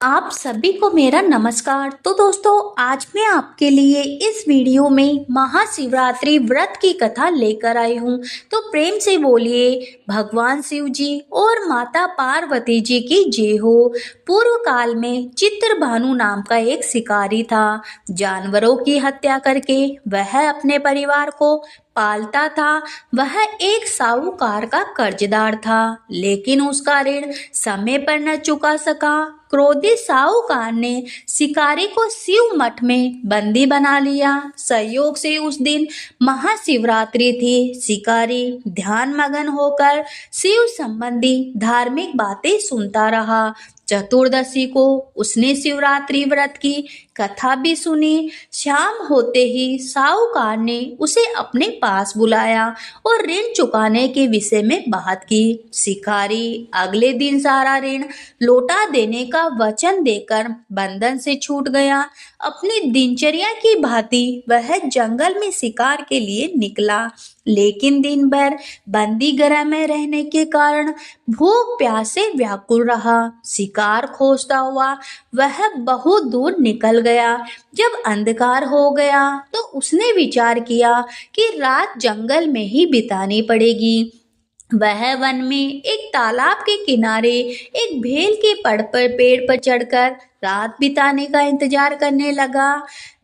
आप सभी को मेरा नमस्कार। तो दोस्तों, आज मैं आपके लिए इस वीडियो में महाशिवरात्रि व्रत की कथा लेकर आई हूँ। तो प्रेम से बोलिए भगवान शिव जी और माता पार्वती जी की जय हो। पूर्व काल में चित्रभानु नाम का एक शिकारी था। जानवरों की हत्या करके वह अपने परिवार को पालता था। वह एक साहूकार का कर्जदार था, लेकिन उसका ऋण समय पर न चुका सका। क्रोधित साहूकार ने शिकारी को शिव मठ में बंदी बना लिया। संयोग से उस दिन महाशिवरात्रि थी। शिकारी ध्यान मगन होकर शिव संबंधी धार्मिक बातें सुनता रहा। चतुर्दशी को उसने शिवरात्रि व्रत की कथा भी सुनी। शाम होते ही साहूकार ने उसे अपने पास बुलाया और ऋण चुकाने के विषय में बात की। शिकारी अगले दिन सारा ऋण लौटा देने का वचन देकर बंधन से छूट गया। अपनी दिनचर्या की भांति वह जंगल में शिकार के लिए निकला, लेकिन दिन भर बंदी गृह में रहने के कारण भूख प्यास से व्याकुल रहा। शिकार खोजता हुआ वह बहुत दूर निकल गया। जब अंधकार हो गया तो उसने विचार किया कि रात जंगल में ही बितानी पड़ेगी। वह वन में एक तालाब के किनारे एक भेल के पेड़ पर चढ़कर रात बिताने का इंतजार करने लगा।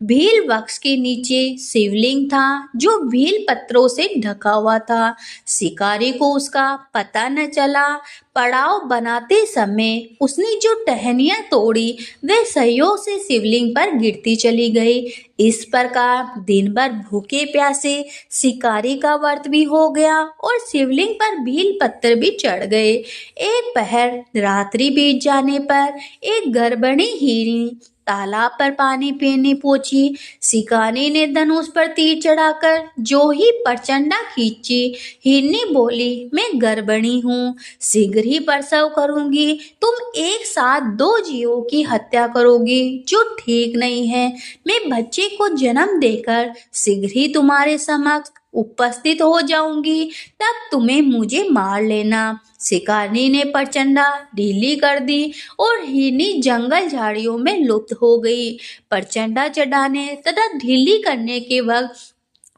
भील वृक्ष के नीचे शिवलिंग था, जो भील पत्रों से ढका हुआ था। शिकारी को उसका पता न चला। पड़ाव बनाते समय उसने जो टहनियां तोड़ी वे सहयोग से शिवलिंग पर गिरती चली गई। इस प्रकार दिन भर भूखे प्यासे शिकारी का व्रत भी हो गया और शिवलिंग पर भील पत्थर भी चढ़ गए। एक पहर रात्रि बीत जाने पर एक गर्भिणी हिरनी तालाब पर पानी पीने पहुंची। शिकारी ने धनुष पर तीर चढ़ाकर जो ही प्रचंडा खींची। हिरनी बोली, मैं गर्भिणी हूँ, शीघ्र ही प्रसव करूंगी। तुम एक साथ दो जीवों की हत्या करोगी, जो ठीक नहीं है। मैं बच्चे को जन्म देकर शीघ्र ही तुम्हारे समक्ष उपस्थित हो जाऊंगी, तब तुम्हें मुझे मार लेना। शिकारी ने प्रचंडा ढीली कर दी और हिरनी जंगल झाड़ियों में लुप्त हो गई। प्रचंडा चढ़ाने तथा ढीली करने के वक्त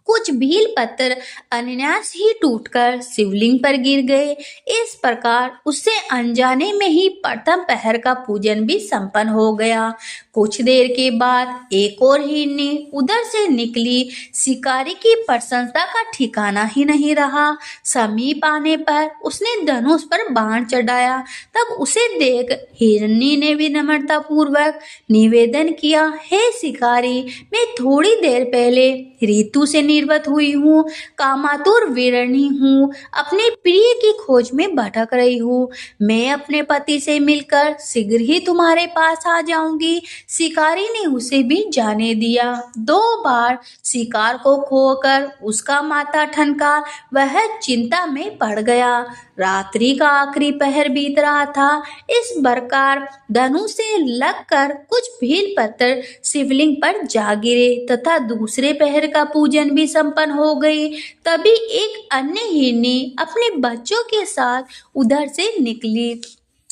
कुछ भील पत्थर अनायास ही टूटकर शिवलिंग पर गिर गए। इस प्रकार उससे अनजाने में ही प्रथम पहर का पूजन भी संपन्न हो गया। कुछ देर के बाद एक और हिरनी उधर से निकली। शिकारी की प्रशंसा का ठिकाना ही नहीं रहा। समीप आने पर उसने धनुष पर बाण चढ़ाया। तब उसे देख हिरनी ने विनम्रता पूर्वक निवेदन किया, हे शिकारी, मैं थोड़ी देर पहले ऋतु से निर्गत हुई हूँ, कामातुर वीरणी हूँ, अपने प्रिय की खोज में भटक रही हूँ। मैं अपने पति से मिलकर शीघ्र ही तुम्हारे पास आ जाऊंगी। शिकारी ने उसे भी जाने दिया। 2 बार शिकार को खोकर उसका माथा ठनका। वह चिंता में पड़ गया। रात्रि का आखिरी पहर बीत रहा था। इस प्रकार धनुष से लगकर कुछ भील पत्थर शिवलिंग पर जा गिरे तथा दूसरे पहर का पूजन भी संपन्न हो गई। तभी एक अन्य हिरनी अपने बच्चों के साथ उधर से निकली।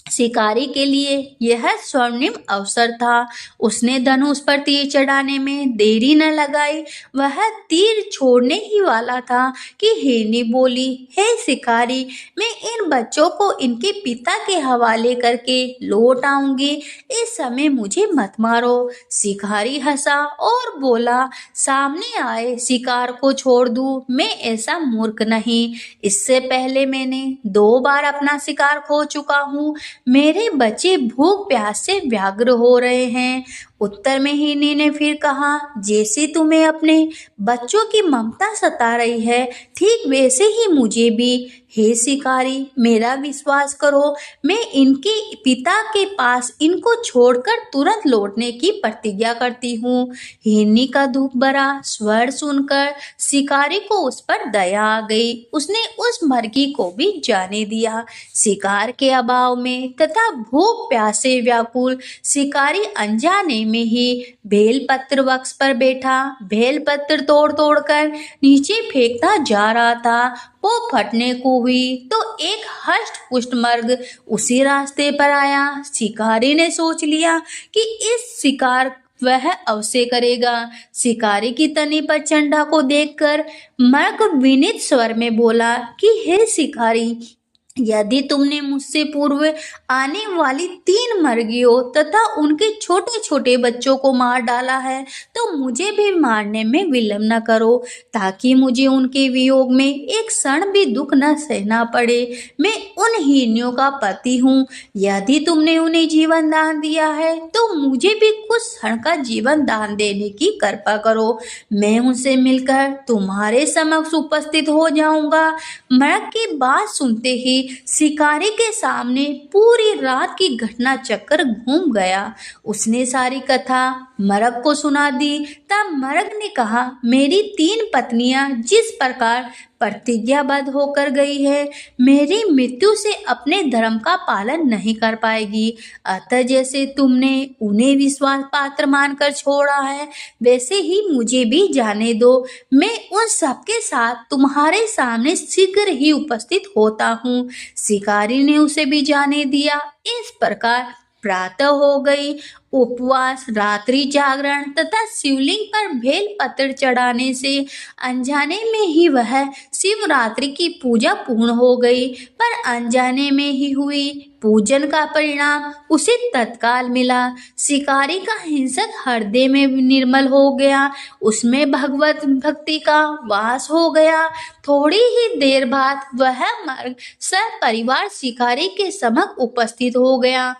शिकारी के लिए यह स्वर्णिम अवसर था। उसने धनुष पर तीर चढ़ाने में देरी न लगाई। वह तीर छोड़ने ही वाला था कि हिरनी बोली, हे शिकारी, मैं इन बच्चों को इनके पिता के हवाले करके लौट आऊंगी। इस समय मुझे मत मारो। शिकारी हंसा और बोला, सामने आए शिकार को छोड़ दूं, मैं ऐसा मूर्ख नहीं। इससे पहले मैंने 2 बार अपना शिकार खो चुका हूँ। मेरे बच्चे भूख प्यास से व्यग्र हो रहे हैं। उत्तर में हिरनी ने फिर कहा, जैसे तुम्हें अपने बच्चों की ममता सता रही है, ठीक वैसे ही मुझे भी। हे शिकारी, मेरा विश्वास करो, मैं इनके पिता के पास इनको छोड़कर तुरंत लौटने की प्रतिज्ञा करती हूँ। हिरनी का दुख भरा स्वर सुनकर शिकारी को उस पर दया आ गई। उसने उस मर्गी को भी जाने दिया। शिकार के अभाव में तथा भूख प्यास से व्याकुल शिकारी अनजाने में ही बेलपत्र वृक्ष पर बैठा बेलपत्र तोड़ तोड़ कर नीचे फेंकता जा रहा था। वो फटने को हुई तो एक हष्ट पुष्ट मर्ग उसी रास्ते पर आया। शिकारी ने सोच लिया कि इस शिकार वह अवश्य करेगा। शिकारी की तनी पर चंडा को देखकर मर्ग विनीत स्वर में बोला कि हे शिकारी, यदि तुमने मुझसे पूर्व आने वाली 3 मर्गियों तथा उनके छोटे छोटे बच्चों को मार डाला है तो मुझे भी मारने में विलंब न करो, ताकि मुझे उनके वियोग में एक क्षण भी दुख न सहना पड़े। मैं उन हीनियों का पति हूँ। यदि तुमने उन्हें जीवन दान दिया है तो मुझे भी कुछ क्षण का जीवन दान देने की कृपा करो। मैं उनसे मिलकर तुम्हारे समक्ष उपस्थित हो जाऊंगा। मर्ग की बात सुनते ही शिकारी के सामने पूरी रात की घटना चक्कर घूम गया। उसने सारी कथा मर्ग को सुना दी। तब मर्ग ने कहा, मेरी 3 पत्नियां जिस प्रकार प्रतिज्ञाबद्ध होकर गई है, मेरी मृत्यु से अपने धर्म का पालन नहीं कर पाएगी। अतः जैसे तुमने उन्हें विश्वास पात्र मानकर छोड़ा है, वैसे ही मुझे भी जाने दो। मैं उन सबके साथ तुम्हारे सामने शीघ्र ही उपस्थित होता हूँ। शिकारी ने उसे भी जाने दिया। इस प्रकार प्रातः हो गई। उपवास, रात्रि जागरण तथा शिवलिंग पर बेल पत्र चढ़ाने से अनजाने में ही वह शिवरात्रि की पूजा पूर्ण हो गई। पर अनजाने में ही हुई पूजन का परिणाम उसे तत्काल मिला। शिकारी का हिंसक हृदय में निर्मल हो गया, उसमें भगवत भक्ति का वास हो गया। थोड़ी ही देर बाद वह मर्ग सपरिवार शिकारी के समक्ष उपस्थित हो गया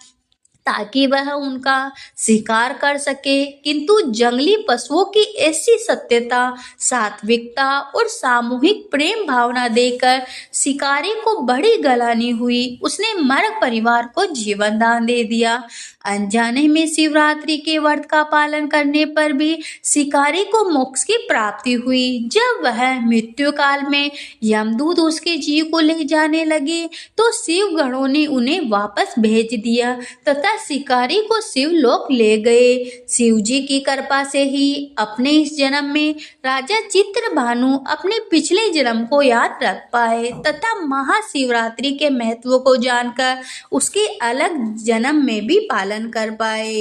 ताकि वह उनका शिकार कर सके। किंतु जंगली पशुओं की ऐसी सत्यता, सात्विकता और सामूहिक प्रेम भावना देखकर शिकारी को बड़ी गलानी हुई। उसने मर्ग परिवार को जीवन दान दे दिया। अनजाने में शिवरात्रि के व्रत का पालन करने पर भी शिकारी को मोक्ष की प्राप्ति हुई। जब वह मृत्यु काल में यमदूत उसके जीव को ले जाने लगे तो शिव गणों ने उन्हें वापस भेज दिया तथा शिकारी को शिवलोक ले गए। शिव जी की कृपा से ही अपने इस जन्म में राजा चित्रभानु अपने पिछले जन्म को याद रख पाए तथा महाशिवरात्रि के महत्व को जानकर उसके अलग जन्म में भी पालन कर पाए।